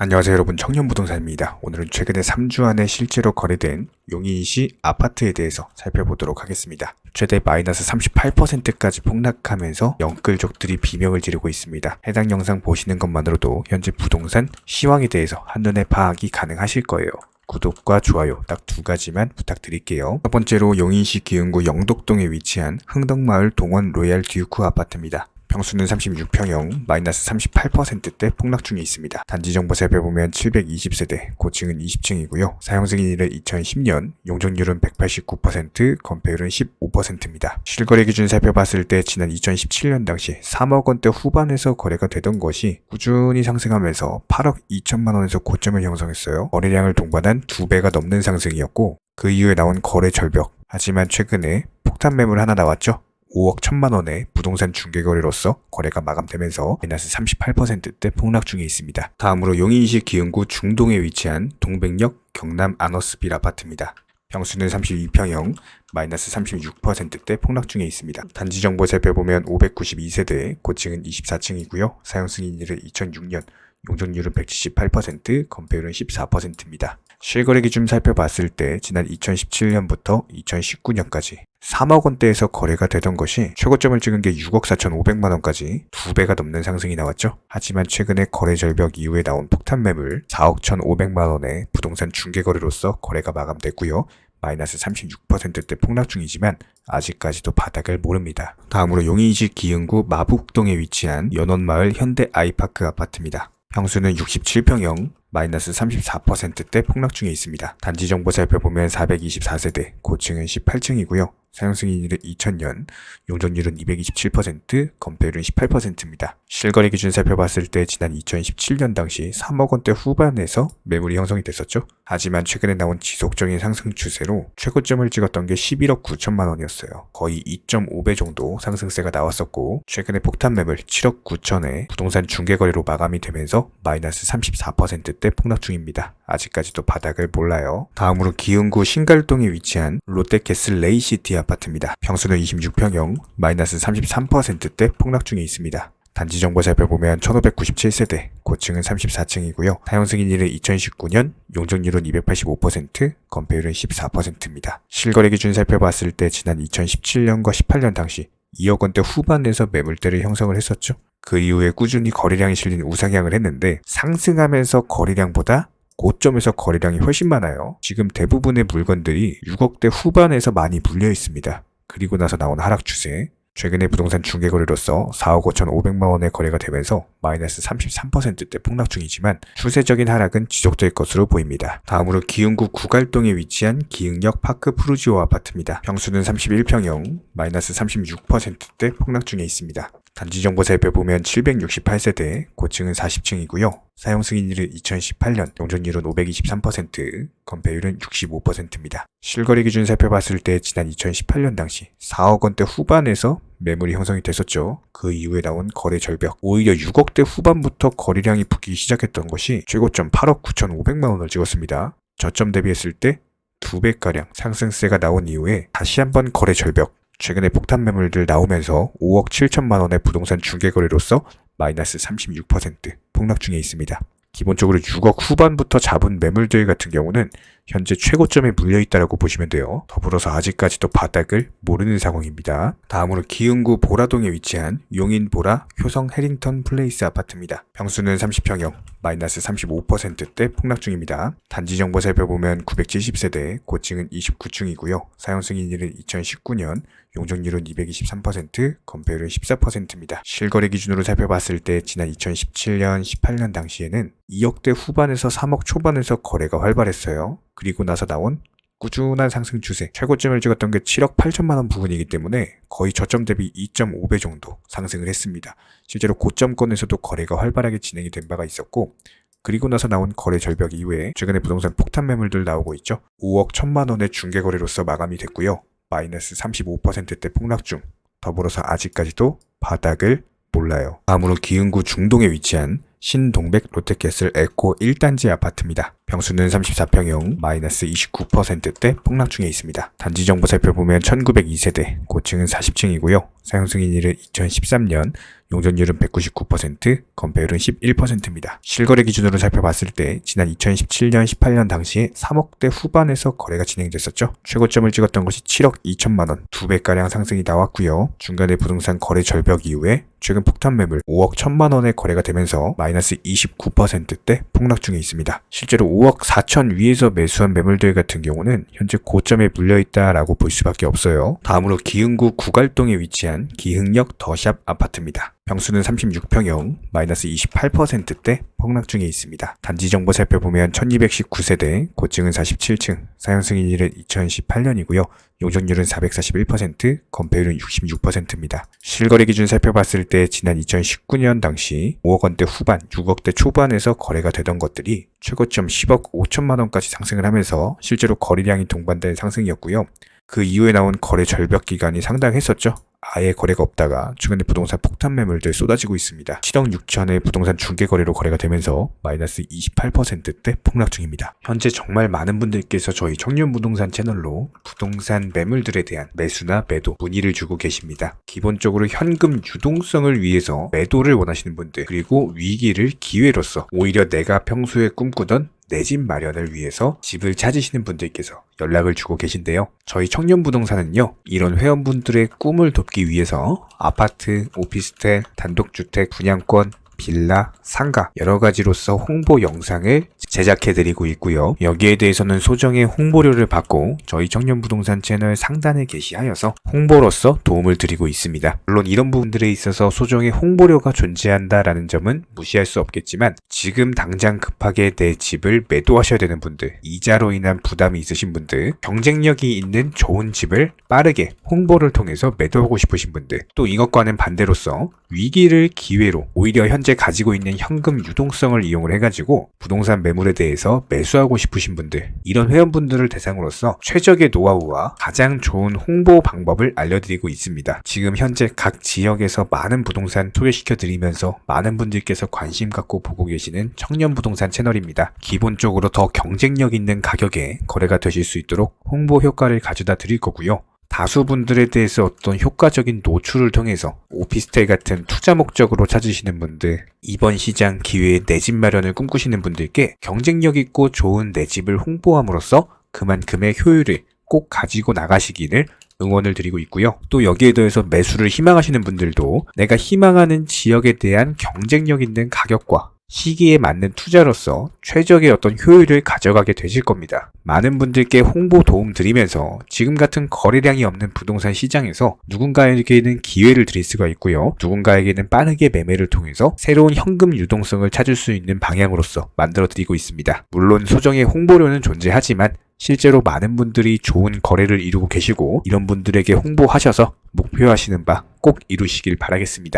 안녕하세요 여러분, 청년부동산입니다. 오늘은 최근에 3주 안에 실제로 거래된 용인시 아파트에 대해서 살펴보도록 하겠습니다. 최대 마이너스 38%까지 폭락하면서 영끌족들이 비명을 지르고 있습니다. 해당 영상 보시는 것만으로도 현재 부동산 시황에 대해서 한눈에 파악이 가능하실 거예요. 구독과 좋아요 딱 두 가지만 부탁드릴게요. 첫 번째로 용인시 기흥구 영덕동에 위치한 흥덕마을 동원 로얄 듀크 아파트입니다. 평수는 36평형, 마이너스 38%대 폭락 중에 있습니다. 단지 정보 살펴보면 720세대, 고층은 20층이고요. 사용 승인일은 2010년, 용적률은 189%, 건폐율은 15%입니다. 실거래 기준 살펴봤을 때 지난 2017년 당시 3억 원대 후반에서 거래가 되던 것이 꾸준히 상승하면서 8억 2천만 원에서 고점을 형성했어요. 거래량을 동반한 2배가 넘는 상승이었고 그 이후에 나온 거래 절벽. 하지만 최근에 폭탄 매물 하나 나왔죠. 5억 1천만 원의 부동산 중개거래로서 거래가 마감되면서 마이너스 38%대 폭락 중에 있습니다. 다음으로 용인시 기흥구 중동에 위치한 동백역 경남 아너스빌 아파트입니다. 평수는 32평형, 마이너스 36%대 폭락 중에 있습니다. 단지 정보 살펴보면 592세대, 고층은 24층이고요. 사용 승인일은 2006년, 용적률은 178%, 건폐율은 14%입니다. 실거래 기준 살펴봤을 때 지난 2017년부터 2019년까지 3억 원대에서 거래가 되던 것이 최고점을 찍은 게 6억 4,500만 원까지 2배가 넘는 상승이 나왔죠. 하지만 최근에 거래 절벽 이후에 나온 폭탄 매물 4억 1,500만 원의 부동산 중개거래로서 거래가 마감됐고요. 마이너스 36%대 폭락 중이지만 아직까지도 바닥을 모릅니다. 다음으로 용인시 기흥구 마북동에 위치한 연원마을 현대 아이파크 아파트입니다. 평수는 67평형, 마이너스 34%대 폭락 중에 있습니다. 단지 정보 살펴보면 424세대, 고층은 18층이고요. 사용 승인일은 2000년, 용적률은 227%, 건폐율은 18%입니다. 실거래 기준 살펴봤을 때 지난 2017년 당시 3억 원대 후반에서 매물이 형성이 됐었죠. 하지만 최근에 나온 지속적인 상승 추세로 최고점을 찍었던 게 11억 9천만 원이었어요. 거의 2.5배 정도 상승세가 나왔었고 최근에 폭탄 매물 7억 9천에 부동산 중개거래로 마감이 되면서 마이너스 34%대 폭락 중입니다. 아직까지도 바닥을 몰라요. 다음으로 기흥구 신갈동에 위치한 롯데캐슬 레이시티 아파트입니다. 평수는 26평형, 마이너스 33%대 폭락 중에 있습니다. 단지 정보 살펴보면 1597세대, 고층은 34층이고요. 사용 승인일은 2019년, 용적률은 285%, 건폐율은 14%입니다. 실거래 기준 살펴봤을 때 지난 2017년과 18년 당시 2억 원대 후반에서 매물대를 형성을 했었죠. 그 이후에 꾸준히 거래량이 실린 우상향을 했는데 상승하면서 거래량보다 고점에서 거래량이 훨씬 많아요. 지금 대부분의 물건들이 6억대 후반에서 많이 물려 있습니다. 그리고 나서 나온 하락 추세. 최근에 부동산 중개거래로서 4억 5,500만 원의 거래가 되면서 마이너스 33%대 폭락 중이지만 추세적인 하락은 지속될 것으로 보입니다. 다음으로 기흥구 구갈동에 위치한 기흥역 파크 푸르지오 아파트입니다. 평수는 31평형, 마이너스 36%대 폭락 중에 있습니다. 단지 정보 살펴보면 768세대, 고층은 40층이고요. 사용 승인일은 2018년, 용적률은 523%, 건폐율은 65%입니다. 실거래 기준 살펴봤을 때 지난 2018년 당시 4억 원대 후반에서 매물이 형성이 됐었죠. 그 이후에 나온 거래 절벽, 오히려 6억대 후반부터 거래량이 붙기 시작했던 것이 최고점 8억 9,500만 원을 찍었습니다. 저점 대비했을 때 2배가량 상승세가 나온 이후에 다시 한번 거래 절벽, 최근에 폭탄 매물들 나오면서 5억 7천만 원의 부동산 중개거래로서 마이너스 36% 폭락 중에 있습니다. 기본적으로 6억 후반부터 잡은 매물들 같은 경우는 현재 최고점에 물려있다고 보시면 돼요. 더불어서 아직까지도 바닥을 모르는 상황입니다. 다음으로 기흥구 보라동에 위치한 용인 보라 효성 해링턴 플레이스 아파트입니다. 평수는 30평형, 마이너스 35%대 폭락 중입니다. 단지 정보 살펴보면 970세대, 고층은 29층이고요. 사용 승인일은 2019년, 용적률은 223%, 건폐율은 14%입니다. 실거래 기준으로 살펴봤을 때 지난 2017년, 18년 당시에는 2억대 후반에서 3억 초반에서 거래가 활발했어요. 그리고 나서 나온 꾸준한 상승 추세, 최고점을 찍었던 게 7억 8천만 원 부근이기 때문에 거의 저점 대비 2.5배 정도 상승을 했습니다. 실제로 고점권에서도 거래가 활발하게 진행이 된 바가 있었고 그리고 나서 나온 거래 절벽 이후에 최근에 부동산 폭탄 매물들 나오고 있죠. 5억 1천만 원의 중개거래로서 마감이 됐고요. 마이너스 35%대 폭락 중, 더불어서 아직까지도 바닥을 몰라요. 다음으로 기흥구 중동에 위치한 신동백 롯데캐슬 에코 1단지 아파트입니다. 평수는 34평형 마이너스 29%대 폭락 중에 있습니다. 단지 정보 살펴보면 1902세대, 고층은 40층이고요. 사용 승인일은 2013년, 용적률은 199%, 건폐율은 11%입니다. 실거래 기준으로 살펴봤을 때 지난 2017년, 18년 당시에 3억대 후반에서 거래가 진행됐었죠. 최고점을 찍었던 것이 7억 2천만 원, 2배가량 상승이 나왔고요. 중간에 부동산 거래 절벽 이후에 최근 폭탄 매물 5억 1천만 원의 거래가 되면서 마이너스 29%대 폭락 중에 있습니다. 실제로 5억 4천 위에서 매수한 매물들 같은 경우는 현재 고점에 물려있다라고 볼 수밖에 없어요. 다음으로 기흥구 구갈동에 위치한 기흥역 더샵 아파트입니다. 평수는 36평형, 마이너스 28%대 폭락 중에 있습니다. 단지 정보 살펴보면 1219세대, 고층은 47층, 사용 승인일은 2018년이고요. 용적률은 441%, 건폐율은 66%입니다. 실거래 기준 살펴봤을 때 지난 2019년 당시 5억 원대 후반, 6억대 초반에서 거래가 되던 것들이 최고점 10억 5천만 원까지 상승을 하면서 실제로 거래량이 동반된 상승이었고요. 그 이후에 나온 거래 절벽 기간이 상당했었죠. 아예 거래가 없다가 최근에 부동산 폭탄 매물들 쏟아지고 있습니다. 7억 6천의 부동산 중개 거래로 거래가 되면서 마이너스 28%대 폭락 중입니다. 현재 정말 많은 분들께서 저희 청년 부동산 채널로 부동산 매물들에 대한 매수나 매도 문의를 주고 계십니다. 기본적으로 현금 유동성을 위해서 매도를 원하시는 분들, 그리고 위기를 기회로서 오히려 내가 평소에 꿈꾸던 내 집 마련을 위해서 집을 찾으시는 분들께서 연락을 주고 계신데요. 저희 청년부동산은요, 이런 회원분들의 꿈을 돕기 위해서 아파트, 오피스텔, 단독주택, 분양권, 빌라, 상가 여러 가지로서 홍보 영상을 제작해드리고 있고요. 여기에 대해서는 소정의 홍보료를 받고 저희 청년부동산 채널 상단에 게시하여서 홍보로서 도움을 드리고 있습니다. 물론 이런 부분들에 있어서 소정의 홍보료가 존재한다라는 점은 무시할 수 없겠지만 지금 당장 급하게 내 집을 매도하셔야 되는 분들, 이자로 인한 부담이 있으신 분들, 경쟁력이 있는 좋은 집을 빠르게 홍보를 통해서 매도하고 싶으신 분들, 또 이것과는 반대로서 위기를 기회로 오히려 현재 가지고 있는 현금 유동성을 이용을 해가지고 부동산 매물에 대해서 매수하고 싶으신 분들, 이런 회원분들을 대상으로서 최적의 노하우와 가장 좋은 홍보 방법을 알려드리고 있습니다. 지금 현재 각 지역에서 많은 부동산 소개시켜드리면서 많은 분들께서 관심 갖고 보고 계시는 청년 부동산 채널입니다. 기본적으로 더 경쟁력 있는 가격에 거래가 되실 수 있도록 홍보 효과를 가져다 드릴 거고요. 다수 분들에 대해서 어떤 효과적인 노출을 통해서 오피스텔 같은 투자 목적으로 찾으시는 분들, 이번 시장 기회에 내 집 마련을 꿈꾸시는 분들께 경쟁력 있고 좋은 내 집을 홍보함으로써 그만큼의 효율을 꼭 가지고 나가시기를 응원을 드리고 있고요. 또 여기에 더해서 매수를 희망하시는 분들도 내가 희망하는 지역에 대한 경쟁력 있는 가격과 시기에 맞는 투자로서 최적의 어떤 효율을 가져가게 되실 겁니다. 많은 분들께 홍보 도움 드리면서 지금 같은 거래량이 없는 부동산 시장에서 누군가에게는 기회를 드릴 수가 있고요. 누군가에게는 빠르게 매매를 통해서 새로운 현금 유동성을 찾을 수 있는 방향으로서 만들어 드리고 있습니다. 물론 소정의 홍보료는 존재하지만 실제로 많은 분들이 좋은 거래를 이루고 계시고 이런 분들에게 홍보하셔서 목표하시는 바 꼭 이루시길 바라겠습니다.